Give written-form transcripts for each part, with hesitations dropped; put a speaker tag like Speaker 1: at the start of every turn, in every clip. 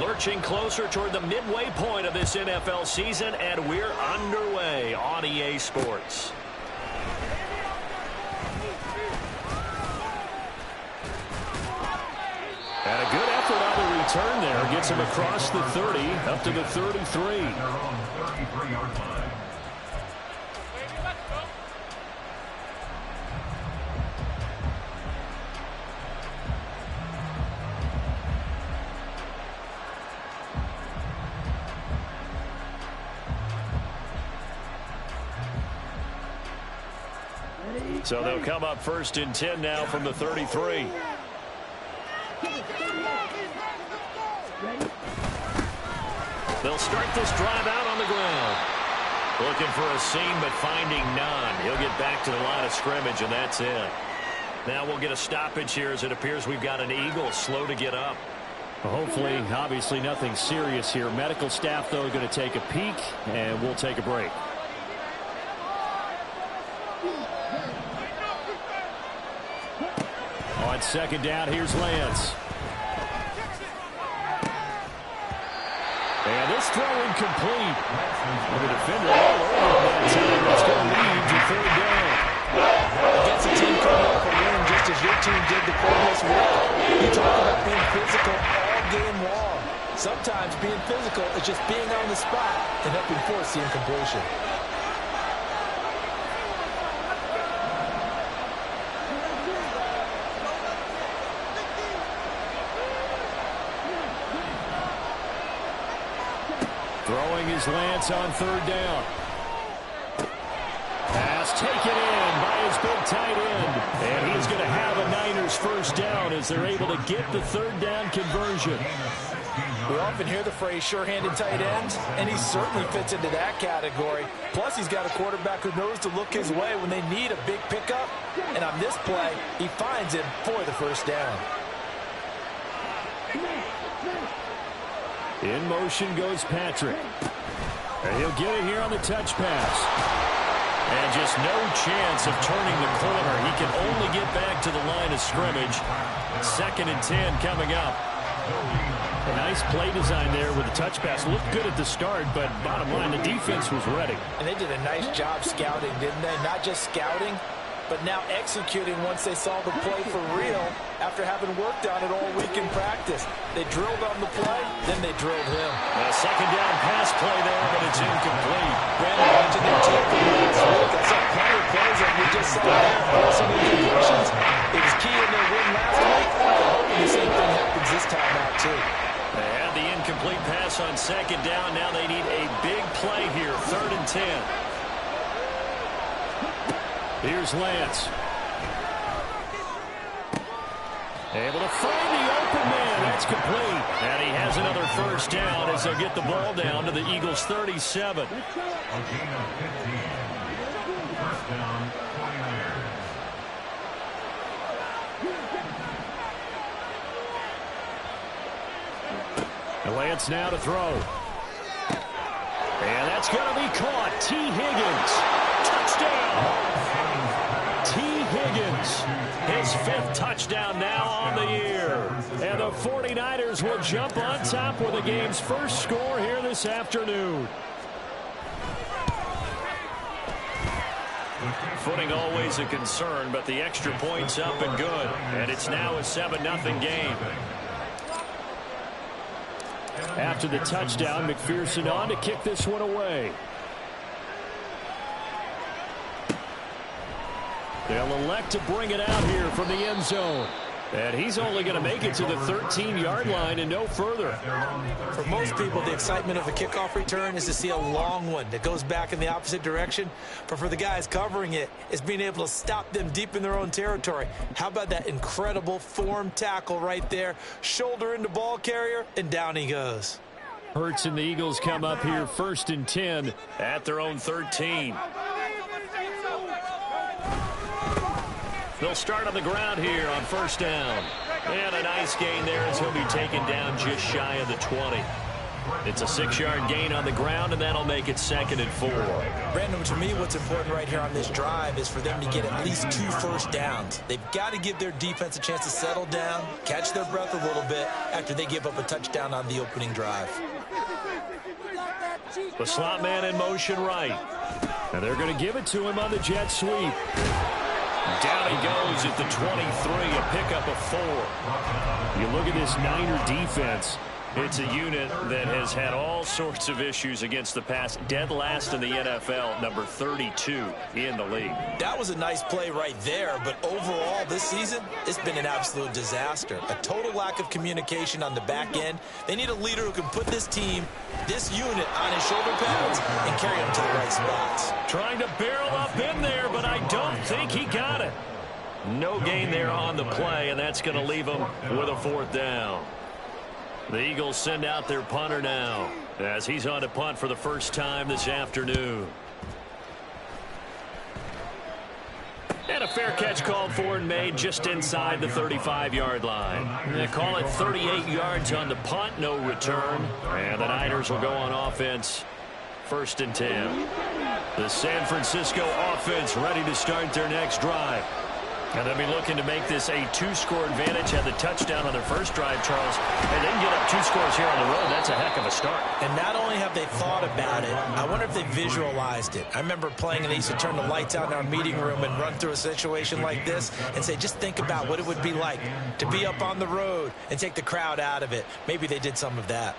Speaker 1: Lurching closer toward the midway point of this NFL season, and we're underway on EA Sports. And a good effort on the return there. Gets him across the 30, up to the 33. So they'll come up 1st and 10 now from the 33. They'll start this drive out on the ground. Looking for a seam, but finding none. He'll get back to the line of scrimmage, and that's it. Now we'll get a stoppage here as it appears we've got an Eagle slow to get up.
Speaker 2: Well, hopefully, obviously nothing serious here. Medical staff, though, going to take a peek, and we'll take a break. On 2nd down, here's Lance. And this throw incomplete. And the defender all over that time. It's going to lead to 3rd down.
Speaker 3: Against a team coming off a win, just as your team did the previous week. You talk about being physical all game long. Sometimes being physical is just being on the spot and helping force the incompletion.
Speaker 2: Throwing his Lance on 3rd down. Pass taken in by his big tight end. And he's going to have a Niners 1st down as they're able to get the 3rd down conversion.
Speaker 3: We often hear the phrase sure-handed tight ends, and he certainly fits into that category. Plus, he's got a quarterback who knows to look his way when they need a big pickup. And on this play, he finds him for the 1st down.
Speaker 2: In motion goes Patrick. And he'll get it here on the touch pass.
Speaker 1: And just no chance of turning the corner. He can only get back to the line of scrimmage. 2nd and 10 coming up.
Speaker 2: A nice play design there with the touch pass. Looked good at the start, but bottom line, the defense was ready.
Speaker 3: And they did a nice job scouting, didn't they? Not just scouting, but now executing once they saw the play for real after having worked on it all week in practice. They drilled on the play, then they drilled him.
Speaker 1: A 2nd down pass play there, but it's incomplete.
Speaker 3: Brandon, watching their tape from last week, I saw plenty of plays that we just saw there. Some incompletions. It was key in their win last week. They're hoping the same thing happens this time out, too.
Speaker 1: They had the incomplete pass on 2nd down. Now they need a big play here, 3rd and 10.
Speaker 2: Here's Lance. Able to find the open man. That's complete. And he has another 1st down as they'll get the ball down to the Eagles' 37. Lance now to throw. And that's going to be caught. T. Higgins. Touchdown. T. Higgins. His 5th touchdown now on the year. And the 49ers will jump on top with the game's first score here this afternoon.
Speaker 1: Footing always a concern, but the extra point's up and good. And it's now a 7-0 game.
Speaker 2: After the touchdown, McPherson on to kick this one away. They'll elect to bring it out here from the end zone. And he's only going to make it to the 13-yard line and no further.
Speaker 3: For most people, the excitement of a kickoff return is to see a long one that goes back in the opposite direction. But for the guys covering it, it's being able to stop them deep in their own territory. How about that incredible form tackle right there? Shoulder into ball carrier, and down he goes.
Speaker 2: Hurts and the Eagles come up here 1st and 10
Speaker 1: at their own 13. They'll start on the ground here on 1st down. And a nice gain there as he'll be taken down just shy of the 20.
Speaker 2: It's a 6-yard gain on the ground, and that'll make it 2nd and 4.
Speaker 3: Brandon, to me, what's important right here on this drive is for them to get at least 2 first downs. They've got to give their defense a chance to settle down, catch their breath a little bit after they give up a touchdown on the opening drive.
Speaker 2: The slot man in motion right. And they're going to give it to him on the jet sweep. Down he goes at the 23, a pickup of 4. You look at this Niner defense.
Speaker 1: It's a unit that has had all sorts of issues against the pass. Dead last in the NFL, number 32 in the league.
Speaker 3: That was a nice play right there, but overall this season, it's been an absolute disaster. A total lack of communication on the back end. They need a leader who can put this team, this unit, on his shoulder pads and carry them to the right spots.
Speaker 2: Trying to barrel up in there, but I don't think he got it.
Speaker 1: No gain there on the play, and that's going to leave them with a 4th down. The Eagles send out their punter now as he's on to punt for the first time this afternoon. And a fair catch called for and made just inside the 35-yard line. They call it 38 yards on the punt, no return. And the Niners will go on offense, 1st and 10. The San Francisco offense ready to start their next drive. And they'll be looking to make this a 2-score advantage. Had the touchdown on their first drive, Charles. And they can get up 2 scores here on the road. That's a heck of a start.
Speaker 3: And not only have they thought about it, I wonder if they visualized it. I remember playing and they used to turn the lights out in our meeting room and run through a situation like this and say, just think about what it would be like to be up on the road and take the crowd out of it. Maybe they did some of that.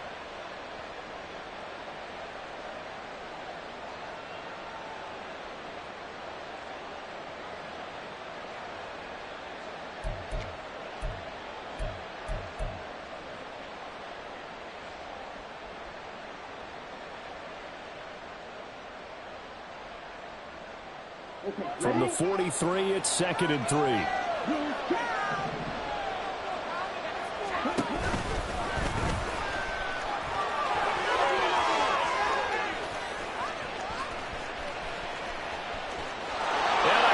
Speaker 2: From the 43, it's 2nd and 3.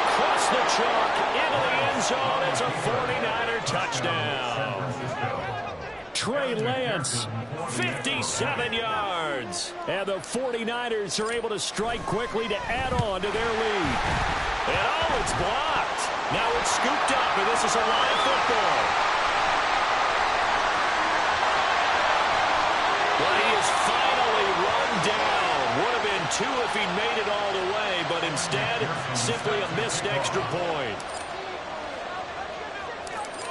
Speaker 1: Across the chalk into the end zone. It's a 49er touchdown.
Speaker 2: Trey Lance,
Speaker 1: 57 yards.
Speaker 2: and the 49ers are able to strike quickly to add on to their lead.
Speaker 1: And oh, it's blocked. Now it's scooped up, and this is a live football. Well, he is finally run down. Would have been 2 if he'd made it all the way, but instead, simply a missed extra point.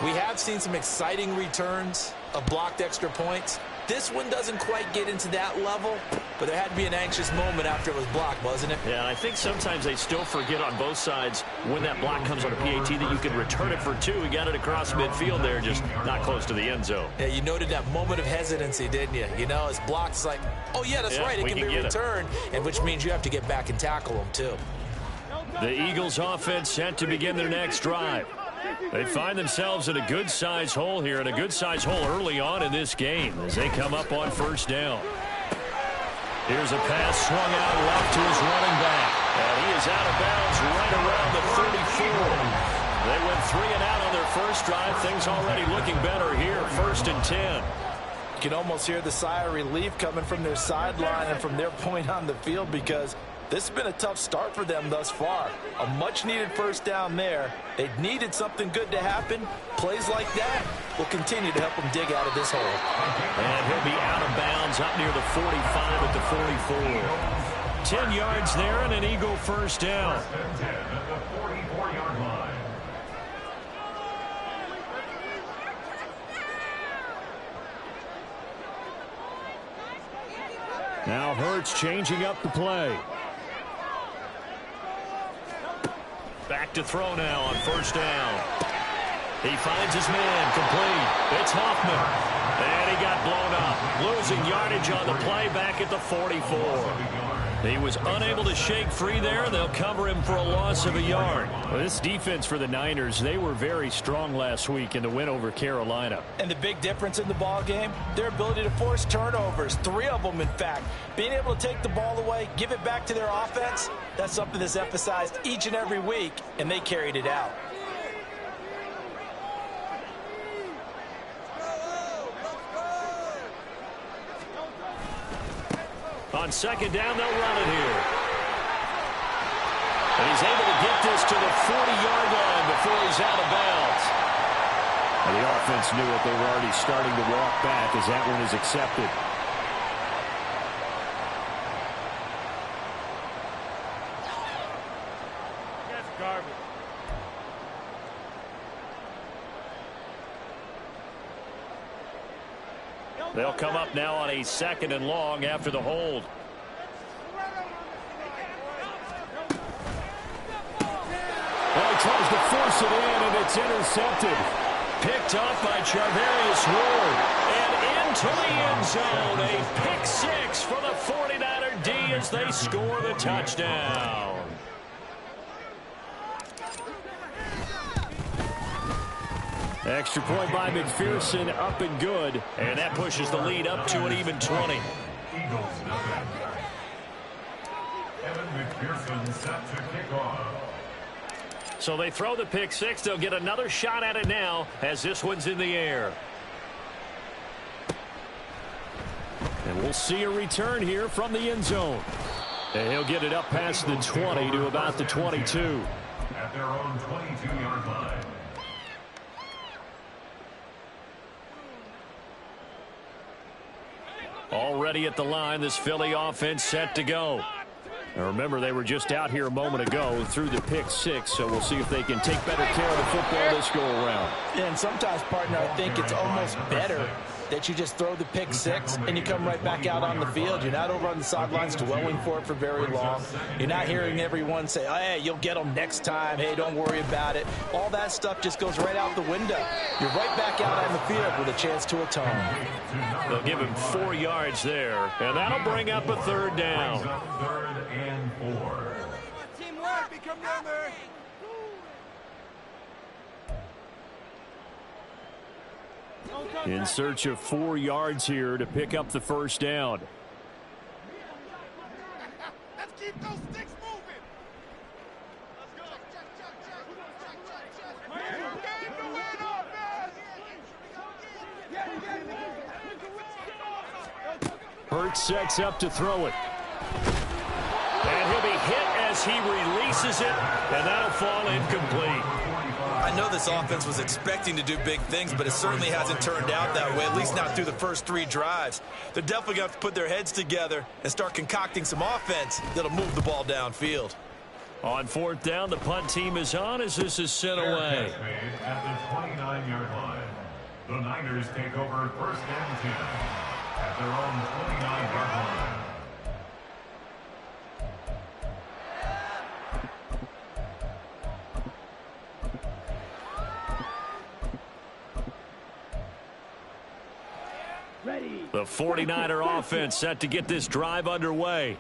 Speaker 3: We have seen some exciting returns of blocked extra points. This one doesn't quite get into that level, but there had to be an anxious moment after it was blocked, wasn't it?
Speaker 1: Yeah, and I think sometimes they still forget on both sides when that block comes on a PAT that you can return it for 2. He got it across midfield there, just not close to the end zone.
Speaker 3: Yeah, you noted that moment of hesitancy, didn't you? You know, it's blocked. It's like, oh, yeah, that's right. It can be returned, and which means you have to get back and tackle them, too.
Speaker 2: The Eagles offense set to begin their next drive. They find themselves in a good-sized hole here, and a good-sized hole early on in this game as they come up on 1st down. Here's a pass swung out left to his running back. And he is out of bounds right around the 34. They went 3 and out on their first drive. Things already looking better here, 1st and 10.
Speaker 3: You can almost hear the sigh of relief coming from their sideline and from their point on the field because this has been a tough start for them thus far. A much-needed first down there. They needed something good to happen. Plays like that will continue to help them dig out of this hole.
Speaker 1: And he'll be out of bounds up near the 45 at the 44.
Speaker 2: 10 yards there and an Eagle first down. Now Hurts changing up the play.
Speaker 1: Back to throw now on 1st down. He finds his man complete. It's Hoffman. And he got blown up. Losing yardage on the play back at the 44.
Speaker 2: He was unable to shake free there. They'll cover him for a loss of a yard. Well, this defense for the Niners, they were very strong last week in the win over Carolina.
Speaker 3: And the big difference in the ball game, their ability to force turnovers, 3 of them in fact. Being able to take the ball away, give it back to their offense, that's something that's emphasized each and every week, and they carried it out.
Speaker 2: On second down, they'll run it here. And he's able to get this to the 40-yard line before he's out of bounds. And the offense knew it. They were already starting to walk back as that one is accepted.
Speaker 4: That's garbage.
Speaker 2: They'll come up now on a second and long after the hold. Well, he tries to force it in, and it's intercepted. Picked up by Charvarius Ward. And into the end zone. A pick six for the 49er D as they score the touchdown. Extra point by McPherson, up and good. And that pushes the lead up to an even 20.
Speaker 5: Eagles nothing. Evan McPherson set to kick off.
Speaker 2: So they throw the pick six. They'll get another shot at it now as this one's in the air. And we'll see a return here from the end zone. And he'll get it up past the 20 to about the 22.
Speaker 5: At their own 22-yard line.
Speaker 2: Already at the line, this Philly offense set to go. Now remember, they were just out here a moment ago through the pick six, so we'll see if they can take better care of the football this go-around.
Speaker 3: And sometimes, partner, I think it's almost better that you just throw the pick six and you come right back out on the field. You're not over on the sidelines dwelling for it for very long. You're not hearing everyone say, oh, hey, you'll get them next time. Hey, don't worry about it. All that stuff just goes right out the window. You're right back out on the field with a chance to atone.
Speaker 2: They'll give him 4 yards there, and that'll bring up a third down.
Speaker 5: Third and 4.
Speaker 4: Teamwork, come down there.
Speaker 2: In search of 4 yards here to pick up the first down.
Speaker 4: Let's keep those sticks moving.
Speaker 2: Hurts sets up to throw it. And he'll be hit as he releases it, and that'll fall incomplete.
Speaker 3: I know this offense was expecting to do big things, but it certainly hasn't turned out that way, at least not through the first 3 drives. They're definitely going to have to put their heads together and start concocting some offense that'll move the ball downfield.
Speaker 2: On fourth down, the punt team is on as this is sent away.
Speaker 5: At the 29-yard line. The Niners take over first and 10 at their own 29-yard line.
Speaker 2: The 49er offense set to get this drive underway.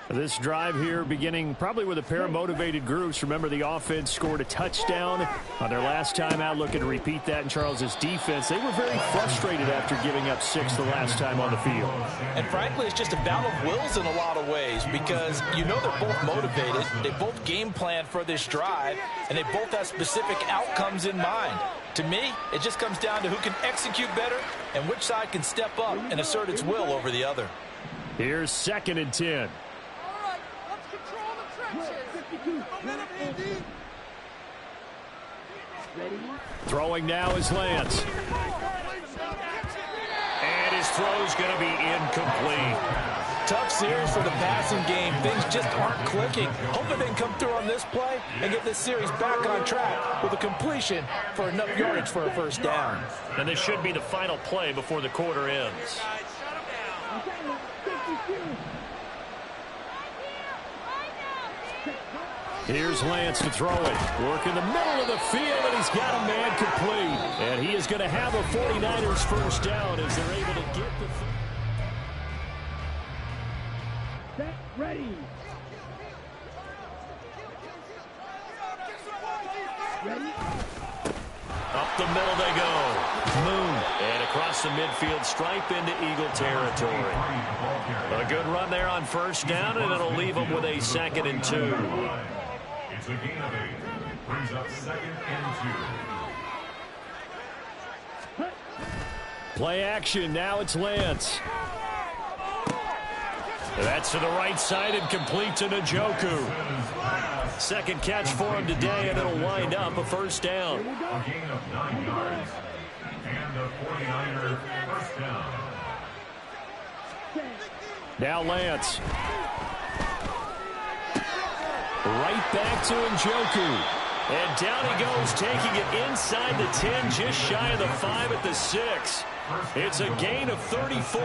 Speaker 2: This drive here beginning probably with a pair of motivated groups. Remember, the offense scored a touchdown on their last time out. Looking to repeat that in Charles's defense. They were very frustrated after giving up 6 the last time on the field.
Speaker 3: And frankly, it's just a battle of wills in a lot of ways because you know they're both motivated. They both game plan for this drive, and they both have specific outcomes in mind. To me, it just comes down to who can execute better and which side can step up and assert its will over the other.
Speaker 2: Here's 2nd and 10. Throwing now is Lance. And his throw's going to be incomplete.
Speaker 3: Tough series for the passing game. Things just aren't clicking. Hoping they can come through on this play and get this series back on track with a completion for enough yardage for a first down.
Speaker 2: And this should be the final play before the quarter ends. Here's Lance to throw it. Work in the middle of the field, and he's got a man complete. And he is going to have a 49ers first down as they're able to get the...
Speaker 6: Set, ready. Ready.
Speaker 2: Up the middle they go. Moon. And across the midfield stripe into Eagle territory. A good run there on first down, and it'll leave them with a 2nd and 2.
Speaker 5: It's a gain of 8. Brings up 2nd and 2.
Speaker 2: Play action. Now it's Lance. That's to the right side and complete to Njoku. Second catch for him today, and it'll wind up a first down.
Speaker 5: A gain of 9 yards. And a 49er first down.
Speaker 2: Now Lance. Right back to Njoku. And down he goes, taking it inside the 10, just shy of the 5 at the 6. It's a gain of 34.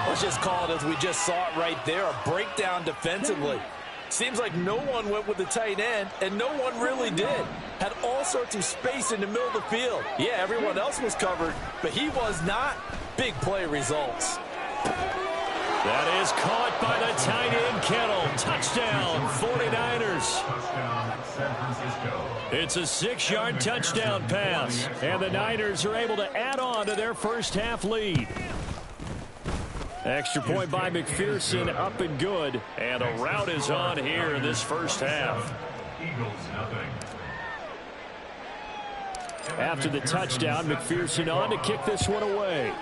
Speaker 3: Let's just call it as we just saw it right there, a breakdown defensively. Seems like no one went with the tight end, and no one really did. Had all sorts of space in the middle of the field. Yeah, everyone else was covered, but he was not. Big play results.
Speaker 2: That is caught by the tight end, Kittle. Touchdown, 49ers.
Speaker 5: Touchdown, San Francisco.
Speaker 2: It's a 6-yard touchdown pass, and the Niners are able to add on to their first half lead. Extra point by McPherson, up and good, and a rout is on here in this first half.
Speaker 5: Eagles nothing.
Speaker 2: After the touchdown, McPherson on to kick this one away.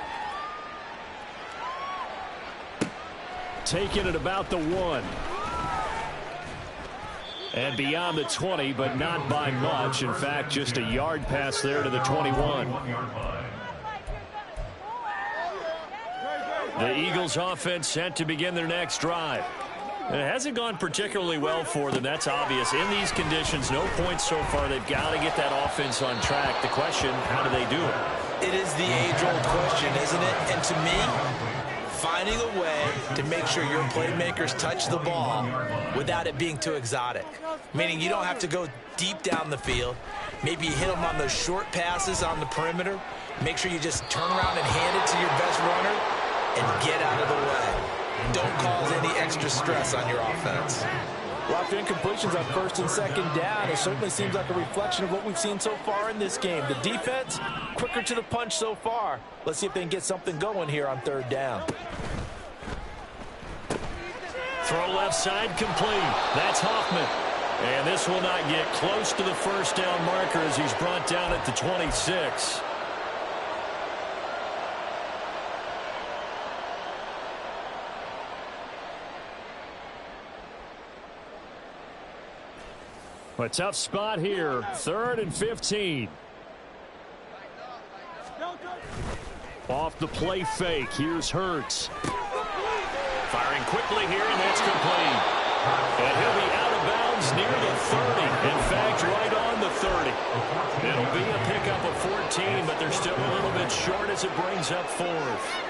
Speaker 2: Taking it about the 1. And beyond the 20, but not by much. In fact, just a yard pass there to the 21. The Eagles offense set to begin their next drive. It hasn't gone particularly well for them. That's obvious. In these conditions, no points so far. They've got to get that offense on track. The question, how do they do it?
Speaker 3: It is the age-old question, isn't it? And to me, finding a way to make sure your playmakers touch the ball without it being too exotic. Meaning you don't have to go deep down the field. Maybe you hit them on those short passes on the perimeter. Make sure you just turn around and hand it to your best runner and get out of the way. Don't cause any extra stress on your offense.
Speaker 7: Lots of incompletions on first and second down. It certainly seems like a reflection of what we've seen so far in this game. The defense, quicker to the punch so far. Let's see if they can get something going here on third down.
Speaker 2: Throw left side complete. That's Hoffman. And this will not get close to the first down marker as he's brought down at the 26. A tough spot here. 3rd and 15. Off the play fake. Here's Hurts. Firing quickly here, and that's complete. And he'll be out of bounds near the 30. In fact, right on the 30. It'll be a pickup of 14, but they're still a little bit short as it brings up 4th.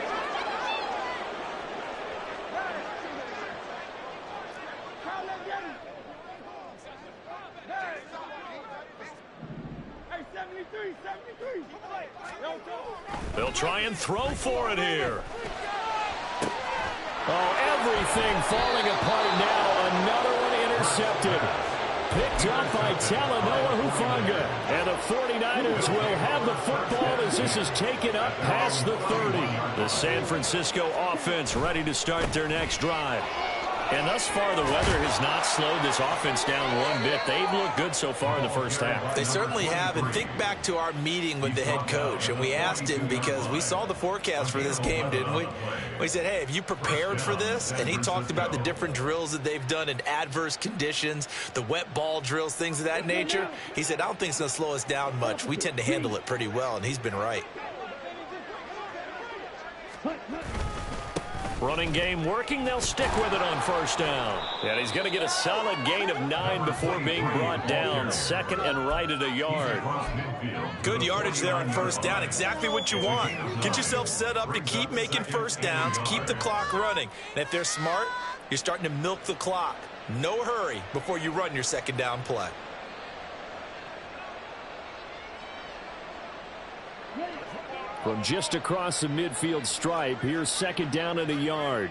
Speaker 2: They'll try and throw for it here. Oh, everything falling apart now. Another one intercepted. Picked up by Talanoa Hufanga. And the 49ers will have the football as this is taken up past the 30. The San Francisco offense ready to start their next drive. And thus far, the weather has not slowed this offense down one bit. They've looked good so far in the first half.
Speaker 3: They certainly have. And think back to our meeting with the head coach. And we asked him because we saw the forecast for this game, didn't we? We said, hey, have you prepared for this? And he talked about the different drills that they've done in adverse conditions, the wet ball drills, things of that nature. He said, I don't think it's going to slow us down much. We tend to handle it pretty well, and he's been right.
Speaker 2: Running game working. They'll stick with it on first down. And he's going to get a solid gain of 9 before being brought down. 2nd and right at a yard.
Speaker 3: Good yardage there on first down. Exactly what you want. Get yourself set up to keep making first downs. Keep the clock running. And if they're smart, you're starting to milk the clock. No hurry before you run your second down play.
Speaker 2: From just across the midfield stripe, here's 2nd down and a yard.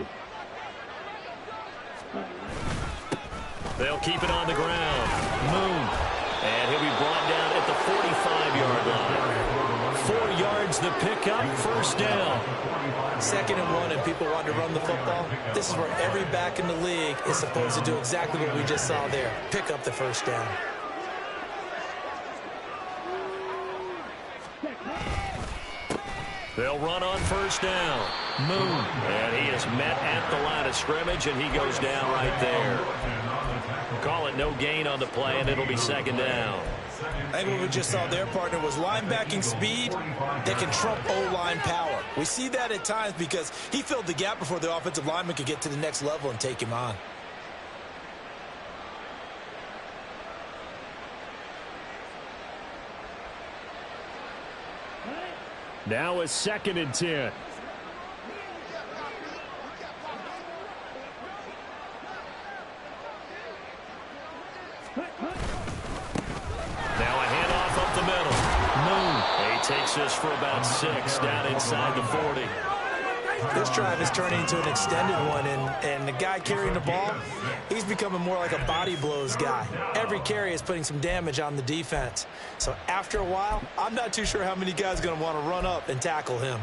Speaker 2: They'll keep it on the ground. Moon. And he'll be brought down at the 45-yard line. 4 yards the pickup, first down.
Speaker 3: 2nd and 1 and people want to run the football. This is where every back in the league is supposed to do exactly what we just saw there. Pick up the first down.
Speaker 2: They'll run on first down. Moon.
Speaker 1: And he is met at the line of scrimmage, and he goes down right there. Call it no gain on the play, and it'll be second down.
Speaker 3: I think what we just saw their partner was linebacking speed that can trump O-line power. We see that at times because he filled the gap before the offensive lineman could get to the next level and take him on.
Speaker 2: Now a 2nd and 10.
Speaker 1: Now a handoff up the middle. Moon. He takes this for about 6 down inside the 40.
Speaker 3: This drive is turning into an extended one, and the guy carrying the ball, he's becoming more like a body blows guy. Every carry is putting some damage on the defense. So after a while, I'm not too sure how many guys are going to want to run up and tackle him.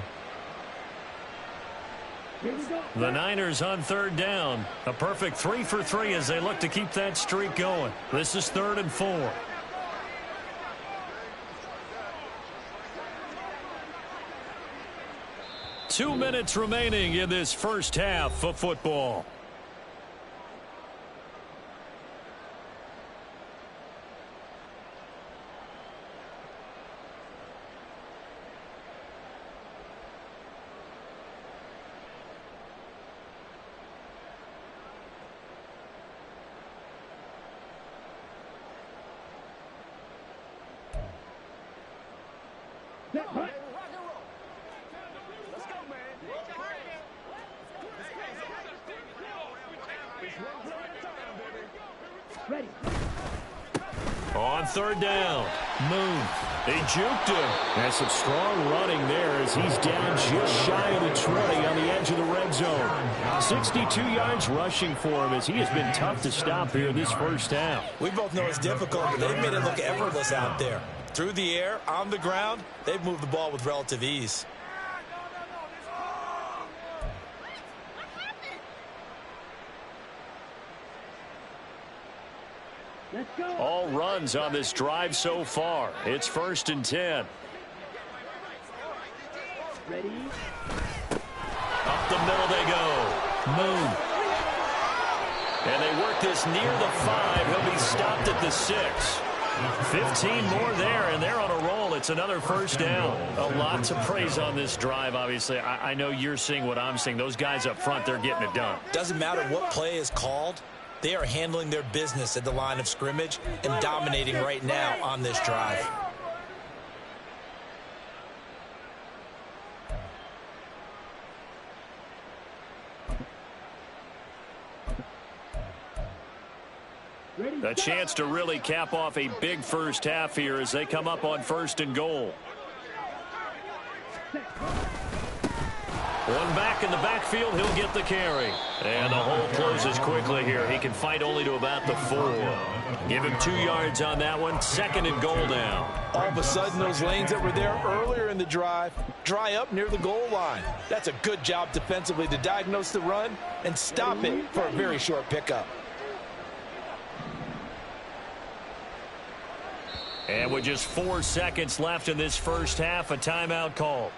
Speaker 2: The Niners on 3rd down. A perfect 3 for 3 as they look to keep that streak going. This is 3rd and 4. Two minutes remaining in this first half of football. On 3rd down, Moon. They juked him. And some strong running there as he's down just shy of the 20 on the edge of the red zone. 62 yards rushing for him as he has been tough to stop here this first half.
Speaker 3: We both know it's difficult, but they've made it look effortless out there. Through the air, on the ground, they've moved the ball with relative ease.
Speaker 2: All runs on this drive so far. It's 1st and 10.
Speaker 6: Ready?
Speaker 1: Up the middle they go.
Speaker 2: Moon.
Speaker 1: And they work this near the 5. He'll be stopped at the 6.
Speaker 2: 15 more there, and they're on a roll. It's another first down. A lot to praise on this drive, obviously. I know you're seeing what I'm seeing. Those guys up front, they're getting it done.
Speaker 3: Doesn't matter what play is called. They are handling their business at the line of scrimmage and dominating right now on this drive.
Speaker 2: A chance to really cap off a big first half here as they come up on 1st and goal. One back in the backfield, he'll get the carry.
Speaker 1: And the hole closes quickly here. He can fight only to about the 4. Give him 2 yards on that one. 2nd and goal now.
Speaker 3: All of a sudden, those lanes that were there earlier in the drive dry up near the goal line. That's a good job defensively to diagnose the run and stop it for a very short pickup.
Speaker 2: And with just 4 seconds left in this first half, a timeout call.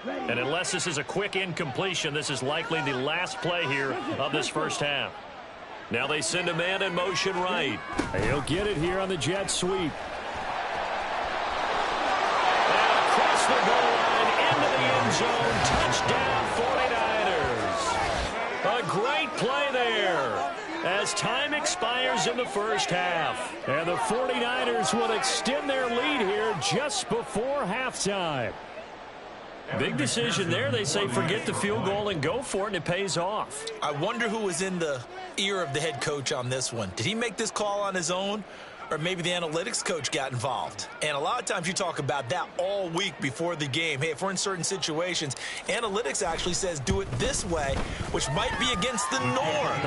Speaker 2: And unless this is a quick incompletion, this is likely the last play here of this first half.
Speaker 1: Now they send a man in motion right.
Speaker 2: He'll get it here on the jet sweep.
Speaker 1: And across the goal line into the end zone. Touchdown 49ers.
Speaker 2: A great play there as time expires in the first half. And the 49ers will extend their lead here just before halftime. Big decision there. They say forget the field goal and go for it, and it pays off.
Speaker 3: I wonder who was in the ear of the head coach on this one. Did he make this call on his own? Or maybe the analytics coach got involved. And a lot of times you talk about that all week before the game. Hey, if we're in certain situations, analytics actually says do it this way, which might be against the norm.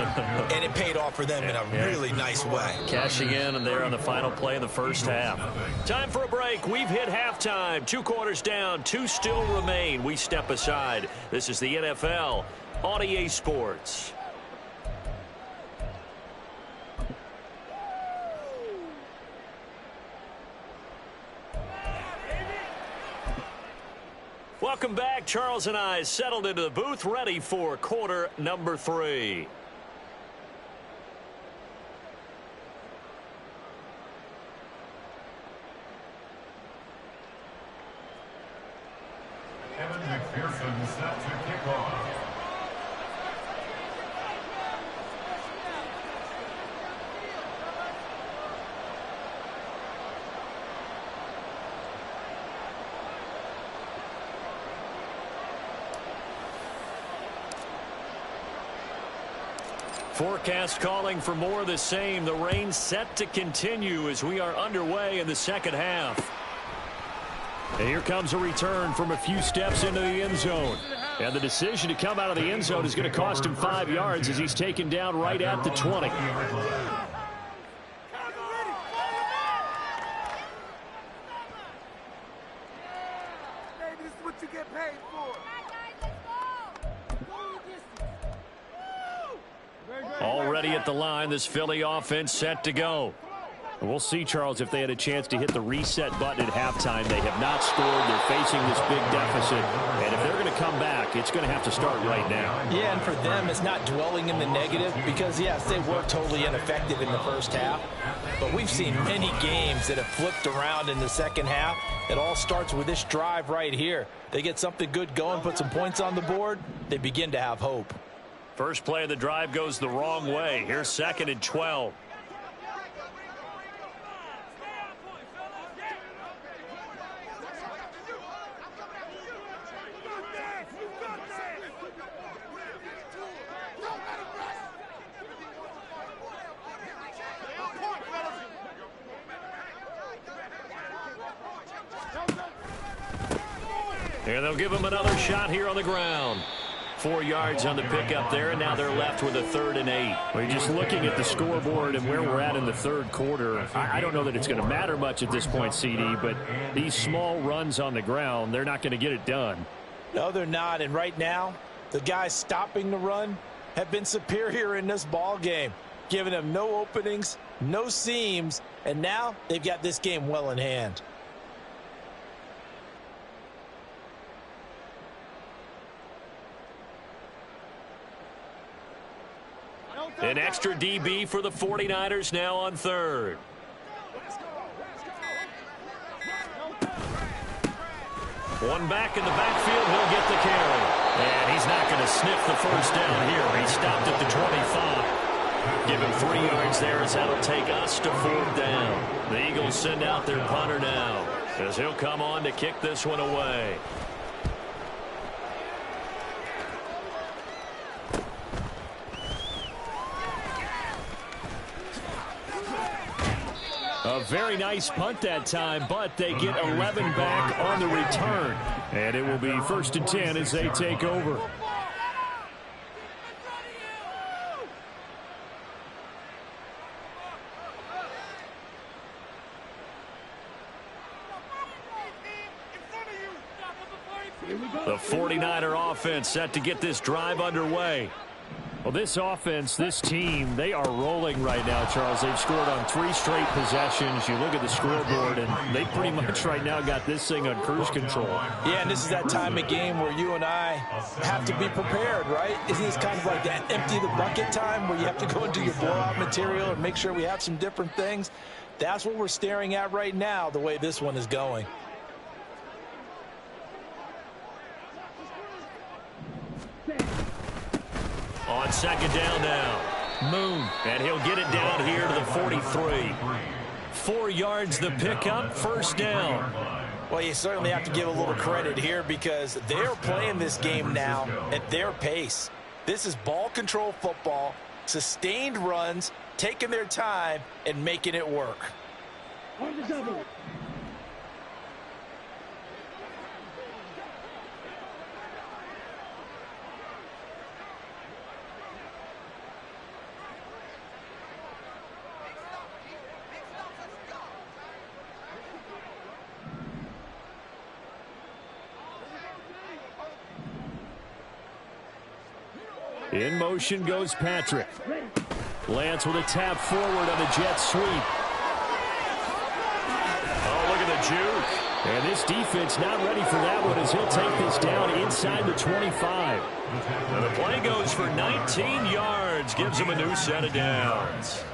Speaker 3: And it paid off for them in a really nice way.
Speaker 1: Cashing in and there on the final play of the first half. Time for a break. We've hit halftime. 2 quarters down. 2 still remain. We step aside. This is the NFL on EA Sports.
Speaker 2: Welcome back. Charles and I settled into the booth, ready for quarter number 3.
Speaker 5: Kevin McPherson set to kick off.
Speaker 2: Forecast calling for more of the same. The rain set to continue as we are underway in the second half. And here comes a return from a few steps into the end zone. And the decision to come out of the end zone is going to cost him 5 yards as he's taken down right at the 20.
Speaker 4: Hey, this is what you get paid for.
Speaker 2: Already at the line, this Philly offense set to go. We'll see, Charles, if they had a chance to hit the reset button at halftime. They have not scored. They're facing this big deficit. And if they're going to come back, it's going to have to start right now.
Speaker 7: Yeah, and for them, it's not dwelling in the negative because, yes, they were totally ineffective in the first half. But we've seen many games that have flipped around in the second half. It all starts with this drive right here. They get something good going, put some points on the board, they begin to have hope.
Speaker 2: First play of the drive goes the wrong way. Here's 2nd and 12. And they'll give him another shot here on the ground. 4 yards on the pickup there, and now they're left with a 3rd and 8.
Speaker 8: Well, just looking at the scoreboard and where we're at in the third quarter, I don't know that it's going to matter much at this point, CD, but these small runs on the ground, they're not going to get it done.
Speaker 7: No, they're not, and right now, the guys stopping the run have been superior in this ball game, giving them no openings, no seams, and now they've got this game well in hand.
Speaker 2: An extra DB for the 49ers now on 3rd. One back in the backfield, he'll get the carry. And he's not going to sniff the first down here. He stopped at the 25. Give him 3 yards there as that'll take us to 4th down. The Eagles send out their punter now as he'll come on to kick this one away.
Speaker 8: A very nice punt that time, but they get 11 back on the return. And it will be 1st and 10 as they take over.
Speaker 2: The 49er offense set to get this drive underway.
Speaker 8: Well, this offense, this team, they are rolling right now, Charles. They've scored on 3 straight possessions. You look at the scoreboard, and they pretty much right now got this thing on cruise control.
Speaker 7: Yeah, and this is that time of game where you and I have to be prepared, right? Isn't this kind of like that empty the bucket time where you have to go and do your blowout material and make sure we have some different things? That's what we're staring at right now, the way this one is going.
Speaker 2: On 2nd down now, Moon, and he'll get it down here to the 43. 4 yards the pickup, 1st down.
Speaker 7: Well, you certainly have to give a little credit here because they're playing this game now at their pace. This is ball control football, sustained runs, taking their time and making it work.
Speaker 6: On the double.
Speaker 8: In motion goes Patrick. Lance with a tap forward on the jet sweep.
Speaker 2: Oh, look at the juke.
Speaker 8: And this defense not ready for that one as he'll take this down inside the 25.
Speaker 1: And the play goes for 19 yards, gives him a new set of downs.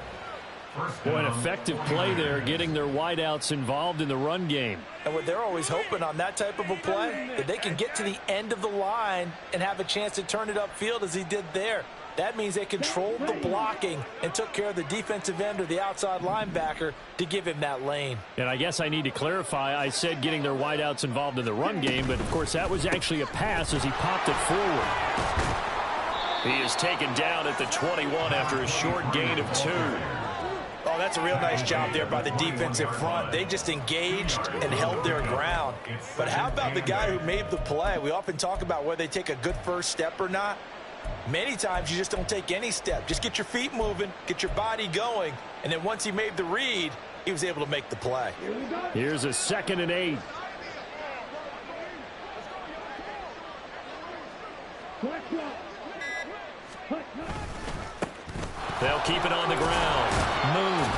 Speaker 8: Boy, an effective play there, getting their wideouts involved in the run game.
Speaker 7: And what they're always hoping on that type of a play, that they can get to the end of the line and have a chance to turn it upfield as he did there. That means they controlled the blocking and took care of the defensive end or the outside linebacker to give him that lane.
Speaker 8: And I guess I need to clarify, I said getting their wideouts involved in the run game, but of course that was actually a pass as he popped it forward.
Speaker 1: He is taken down at the 21 after a short gain of 2.
Speaker 7: Oh, that's a real nice job there by the defensive front. They just engaged and held their ground. But how about the guy who made the play? We often talk about whether they take a good first step or not. Many times you just don't take any step. Just get your feet moving, get your body going, and then once he made the read, he was able to make the play.
Speaker 8: Here's a 2nd and 8.
Speaker 1: They'll keep it on the ground.
Speaker 8: Moon.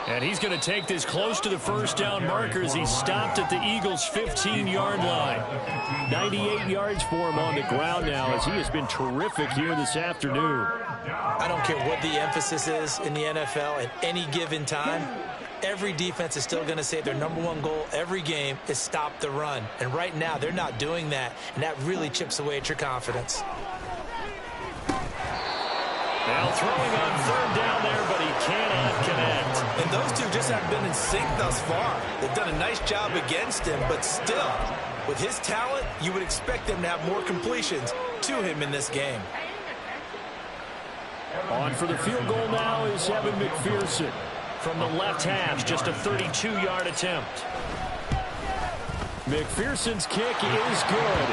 Speaker 8: And he's going to take this close to the first down marker as he stopped at the Eagles' 15-yard line. 98 yards for him on the ground now as he has been terrific here this afternoon.
Speaker 7: I don't care what the emphasis is in the NFL at any given time. Every defense is still going to say their #1 goal every game is stop the run. And right now they're not doing that, and that really chips away at your confidence.
Speaker 1: Now throwing on 3rd down there, but he cannot connect.
Speaker 7: And those two just haven't been in sync thus far. They've done a nice job against him, but still, with his talent, you would expect them to have more completions to him in this game.
Speaker 8: On for the field goal now is Evan McPherson.
Speaker 1: From the left hash, just a 32-yard attempt.
Speaker 8: McPherson's kick is good.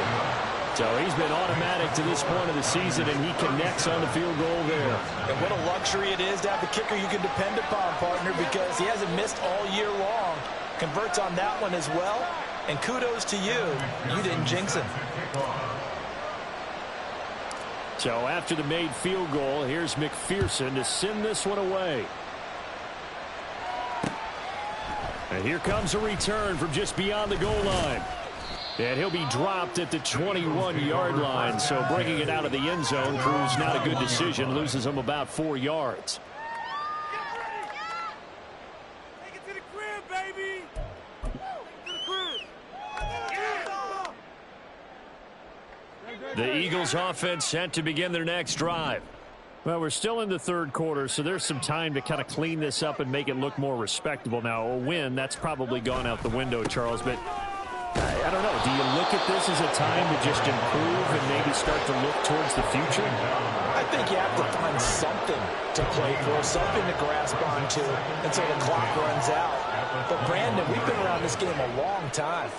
Speaker 8: So he's been automatic to this point of the season, and he connects on the field goal there.
Speaker 7: And what a luxury it is to have a kicker you can depend upon, partner, because he hasn't missed all year long. Converts on that one as well. And kudos to you. You didn't jinx him.
Speaker 8: So after the made field goal, here's McPherson to send this one away. And here comes a return from just beyond the goal line. And he'll be dropped at the 21-yard line. So bringing it out of the end zone proves not a good decision. Loses him about 4 yards.
Speaker 4: Take it to the crib, baby. To the crib.
Speaker 8: The Eagles offense set to begin their next drive. Well, we're still in the 3rd quarter, so there's some time to kind of clean this up and make it look more respectable. Now, a win, that's probably gone out the window, Charles, but I don't know. Do you look at this as a time to just improve and maybe start to look towards the future?
Speaker 7: I think you have to find something to play for, something to grasp onto until the clock runs out. But, Brandon, we've been around this game a long time.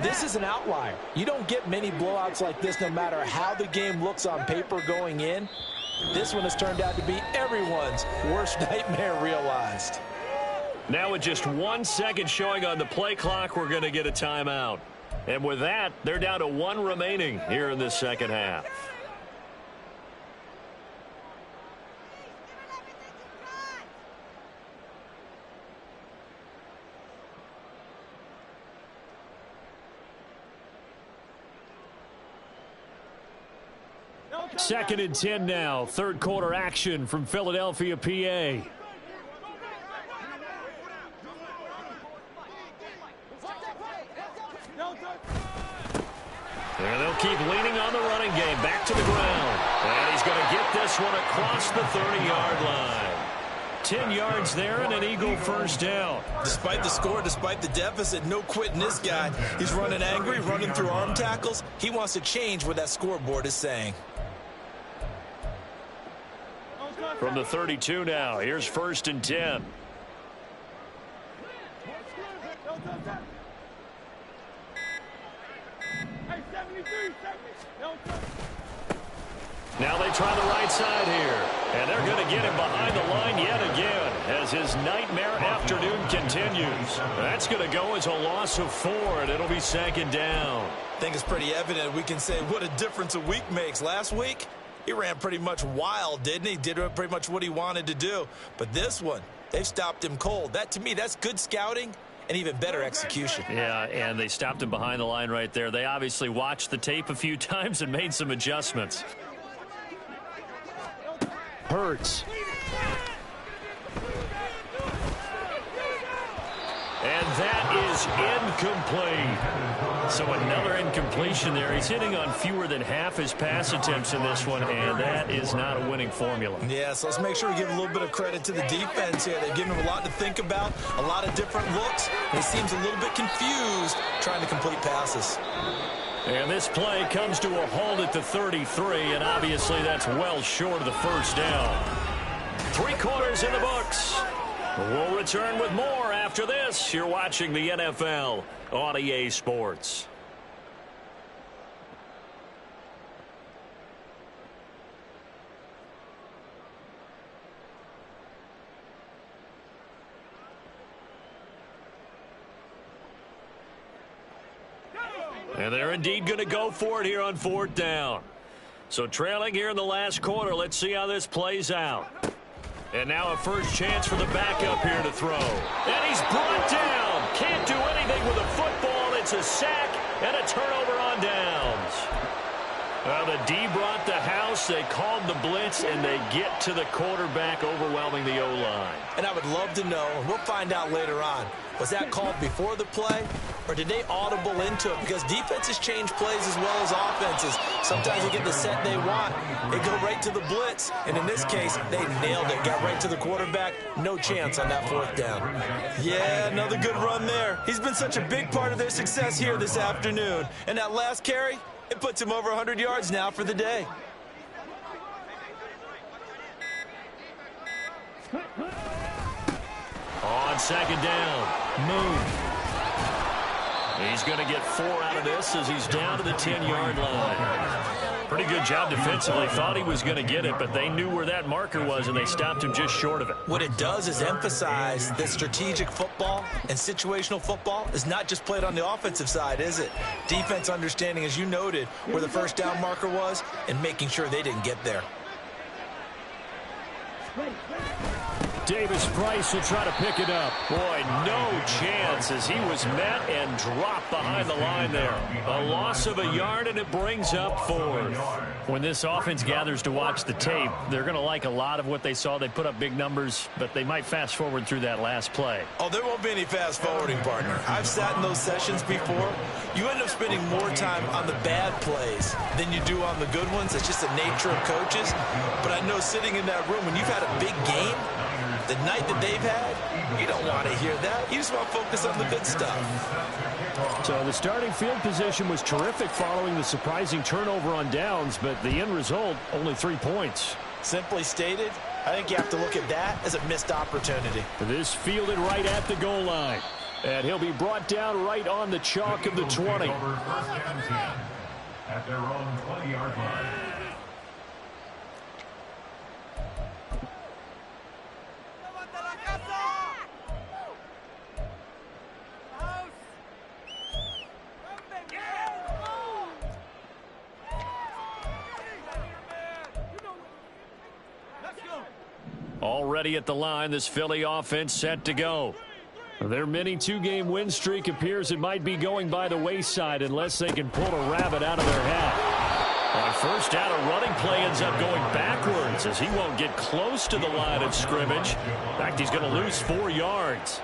Speaker 7: This is an outlier. You don't get many blowouts like this no matter how the game looks on paper going in. This one has turned out to be everyone's worst nightmare realized.
Speaker 1: Now with just 1 second showing on the play clock, we're going to get a timeout. And with that, they're down to 1 remaining here in this second half.
Speaker 8: Second and 10 now. 3rd quarter action from Philadelphia, PA.
Speaker 1: And they'll keep leaning on the running game. Back to the ground. And he's going to get this one across the 30-yard line. 10 yards there and an Eagle first down.
Speaker 7: Despite the score, despite the deficit, no quitting this guy. He's running angry, running through arm tackles. He wants to change what that scoreboard is saying.
Speaker 1: From the 32 now, here's 1st and 10. Now they try the right side here. And they're going to get him behind the line yet again as his nightmare afternoon continues. That's going to go as a loss of 4, and it'll be 2nd down.
Speaker 7: I think it's pretty evident we can say what a difference a week makes. Last week, he ran pretty much wild, didn't he? Did pretty much what he wanted to do. But this one, they've stopped him cold. That, to me, that's good scouting
Speaker 3: and even better execution.
Speaker 2: Yeah, and they stopped him behind the line right there. They obviously watched the tape a few times and made some adjustments.
Speaker 8: Hurts.
Speaker 2: And that is incomplete. So another incompletion there. He's hitting on fewer than half his pass attempts in this one, and that is not a winning formula.
Speaker 3: Yeah, so let's make sure we give a little bit of credit to the defense here. They've given him a lot to think about, a lot of different looks, and he seems a little bit confused trying to complete passes.
Speaker 2: And this play comes to a halt at the 33, and obviously that's well short of the first down. 3 quarters in the books. We'll return with more after this. You're watching the NFL on EA Sports. And they're indeed going to go for it here on 4th down. So trailing here in the last quarter, let's see how this plays out. And now a first chance for the backup here to throw. And he's brought down. Can't do anything with a football. It's a sack and a turnover on downs. Well, the D brought the house. They called the blitz, and they get to the quarterback, overwhelming the O-line.
Speaker 3: And I would love to know, and we'll find out later on, was that called before the play, or did they audible into it? Because defenses change plays as well as offenses. Sometimes they get the set they want. They go right to the blitz, and in this case, they nailed it. Got right to the quarterback. No chance on that 4th down. Yeah, another good run there. He's been such a big part of their success here this afternoon. And that last carry, it puts him over 100 yards now for the day.
Speaker 2: On 2nd down, Moon. He's going to get 4 out of this as he's down to the 10-yard line. Pretty good job defensively. Thought he was going to get it, but they knew where that marker was, and they stopped him just short of it.
Speaker 3: What it does is emphasize that strategic football and situational football is not just played on the offensive side, is it? Defense understanding, as you noted, where the first down marker was and making sure they didn't get there.
Speaker 8: Davis Price will try to pick it up.
Speaker 2: Boy, no chance as he was met and dropped behind the line there. A loss of a yard, and it brings up 4th.
Speaker 8: When this offense gathers to watch the tape, they're going to like a lot of what they saw. They put up big numbers, but they might fast forward through that last play.
Speaker 3: Oh, there won't be any fast forwarding, partner. I've sat in those sessions before. You end up spending more time on the bad plays than you do on the good ones. It's just the nature of coaches. But I know sitting in that room, when you've had a big game, the night that they've had, you don't want to hear that. You just want to focus on the good stuff.
Speaker 8: So the starting field position was terrific following the surprising turnover on downs, but the end result, only 3 points.
Speaker 3: Simply stated, I think you have to look at that as a missed opportunity.
Speaker 8: This fielded right at the goal line. And he'll be brought down right on the chalk of the 20.
Speaker 5: At their own 20-yard line.
Speaker 2: Already at the line, this Philly offense set to go.
Speaker 8: Their mini 2-game win streak appears it might be going by the wayside unless they can pull a rabbit out of their hat.
Speaker 2: On first down, a running play ends up going backwards as he won't get close to the line of scrimmage. In fact, he's going to lose 4 yards.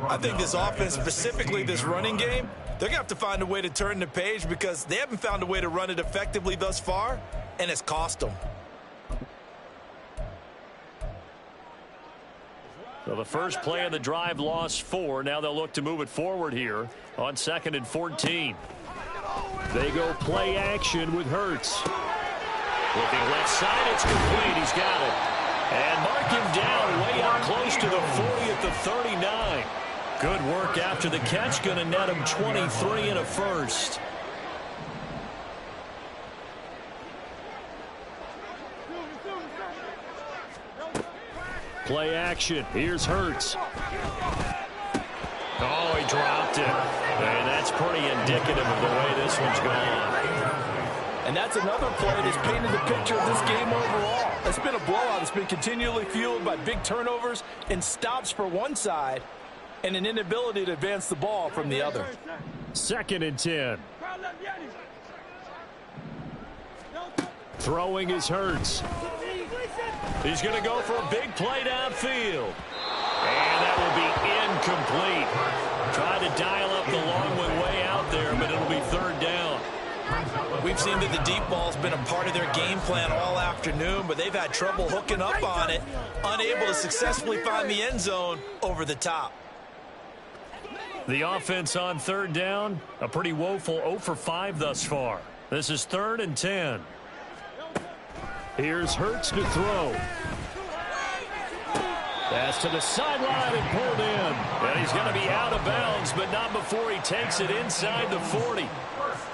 Speaker 3: I think this offense, specifically this running game, they're going to have to find a way to turn the page because they haven't found a way to run it effectively thus far, and it's cost them.
Speaker 2: So the first play of the drive lost 4. Now they'll look to move it forward here on 2nd and 14.
Speaker 8: They go play action with Hurts.
Speaker 2: Looking left side, it's complete. He's got it. And mark him down way up close to the 40 at the 39. Good work after the catch. Going to net him 23 and a first.
Speaker 8: Play action. Here's Hurts.
Speaker 2: Oh, he dropped it. And that's pretty indicative of the way this one's gone.
Speaker 7: And that's another play that's painted the picture of this game overall. It's been a blowout. It's been continually fueled by big turnovers and stops for one side and an inability to advance the ball from the other.
Speaker 8: 2nd and 10. Throwing is Hurts.
Speaker 2: He's going to go for a big play downfield. And that will be incomplete. Tried to dial up the long one way out there, but it'll be 3rd down.
Speaker 7: We've seen that the deep ball's been a part of their game plan all afternoon, but they've had trouble hooking up on it, unable to successfully find the end zone over the top.
Speaker 2: The offense on 3rd down, a pretty woeful 0 for 5 thus far. This is 3rd and 10.
Speaker 8: Here's Hurts to throw. Pass to the sideline and pulled in.
Speaker 2: And he's going to be out of bounds, but not before he takes it inside the 40.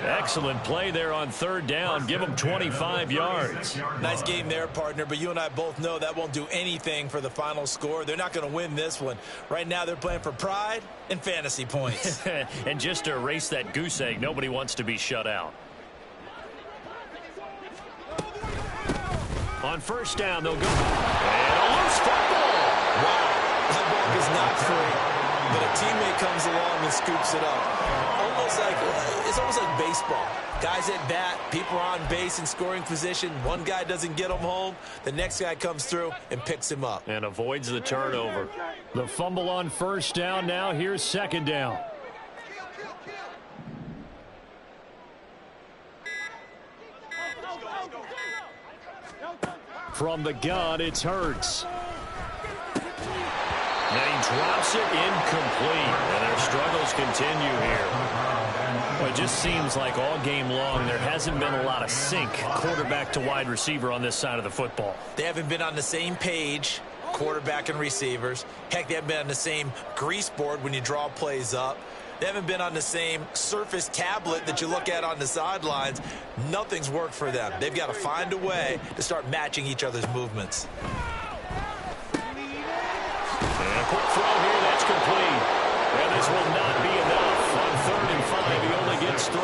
Speaker 2: Excellent play there on 3rd down. Give him 25 yards.
Speaker 7: Nice game there, partner, but you and I both know that won't do anything for the final score. They're not going to win this one. Right now they're playing for pride and fantasy points.
Speaker 2: And just to erase that goose egg, nobody wants to be shut out. On 1st down, they'll go. And a loose football.
Speaker 7: Wow, that ball is not free, but a teammate comes along and scoops it up. It's almost like baseball. Guys at bat, people are on base in scoring position. One guy doesn't get him home. The next guy comes through and picks him up.
Speaker 2: And avoids the turnover.
Speaker 8: The fumble on 1st down now. Here's 2nd down. From the gun, it's Hurts.
Speaker 2: And he drops it incomplete. And their struggles continue here.
Speaker 8: Well, it just seems like all game long there hasn't been a lot of sync quarterback to wide receiver on this side of the football.
Speaker 7: They haven't been on the same page, quarterback and receivers. Heck, they haven't been on the same grease board when you draw plays up. They haven't been on the same Surface tablet that you look at on the sidelines. Nothing's worked for them. They've got to find a way to start matching each other's movements.
Speaker 2: And a quick throw here, that's complete. And this will not be enough. On 3rd and 5, he only gets 3.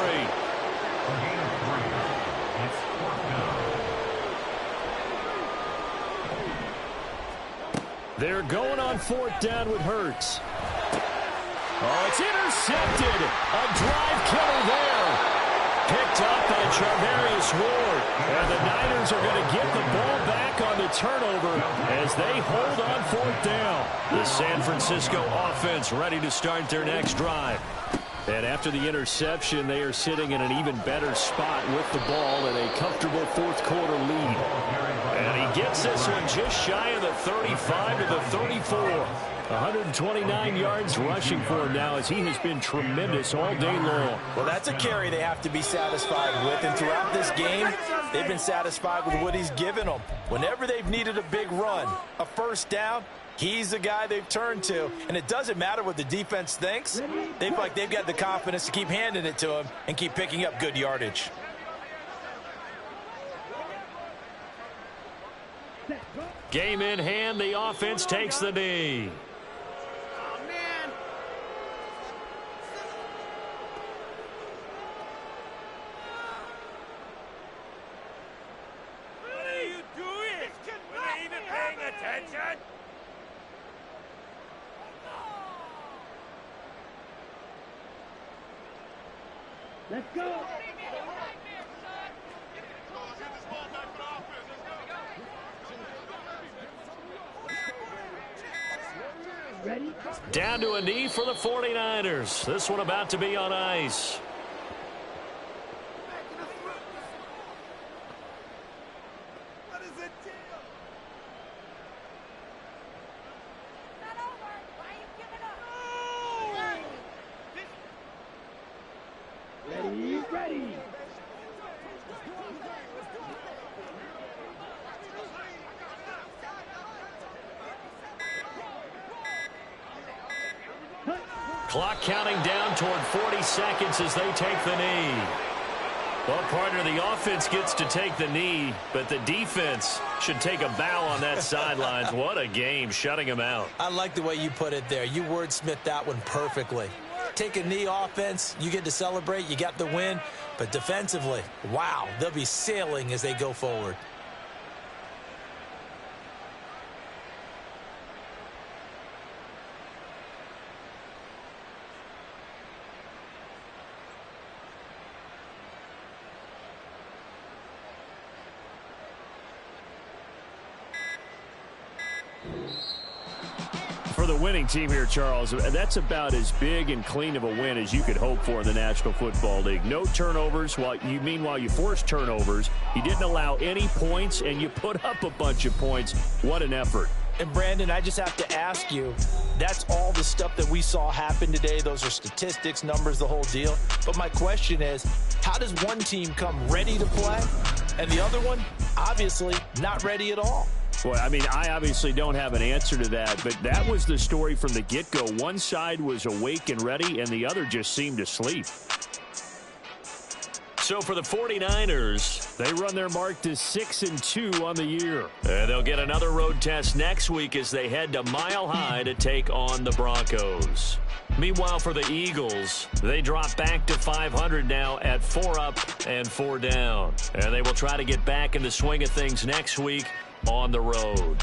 Speaker 8: They're going on 4th down with Hurts. Oh, it's intercepted. A drive killer there. Picked up by Charvarius Ward. And the Niners are going to get the ball back on the turnover as they hold on 4th down.
Speaker 2: The San Francisco offense ready to start their next drive.
Speaker 8: And after the interception, they are sitting in an even better spot with the ball in a comfortable 4th quarter lead.
Speaker 2: And he gets this one just shy of the 35 to the 34.
Speaker 8: 129 yards rushing for him now as he has been tremendous all day long.
Speaker 7: Well, that's a carry they have to be satisfied with. And throughout this game, they've been satisfied with what he's given them. Whenever they've needed a big run, a 1st down, he's the guy they've turned to. And it doesn't matter what the defense thinks. They feel like they've got the confidence to keep handing it to him and keep picking up good yardage.
Speaker 2: Game in hand, the offense takes the knee.
Speaker 6: Let's go. Ready?
Speaker 2: Down to a knee for the 49ers. This one about to be on ice.
Speaker 4: What is it, deal? Not over. Why are you giving up?
Speaker 6: Ready, ready.
Speaker 2: Clock counting down toward 40 seconds as they take the knee. Well, partner, the offense gets to take the knee, but the defense should take a bow on that sidelines. What a game, shutting them out.
Speaker 7: I like the way you put it there. You wordsmithed that one perfectly. Take a knee offense, you get to celebrate, you got the win. But defensively, wow, they'll be sailing as they go forward.
Speaker 8: For the winning team here, Charles, that's about as big and clean of a win as you could hope for in the National Football League. No turnovers. Meanwhile, you forced turnovers. You didn't allow any points, and you put up a bunch of points. What an effort.
Speaker 7: And, Brandon, I just have to ask you, that's all the stuff that we saw happen today. Those are statistics, numbers, the whole deal. But my question is, how does one team come ready to play, and the other one, obviously, not ready at all?
Speaker 8: Well, I mean, I obviously don't have an answer to that, but that was the story from the get-go. One side was awake and ready, and the other just seemed to sleep.
Speaker 1: So for the 49ers,
Speaker 8: they run their mark to 6-2 on the year.
Speaker 1: They'll get another road test next week as they head to Mile High to take on the Broncos. Meanwhile, for the Eagles, they drop back to 500 now at 4 up and 4 down. And they will try to get back in the swing of things next week on the road.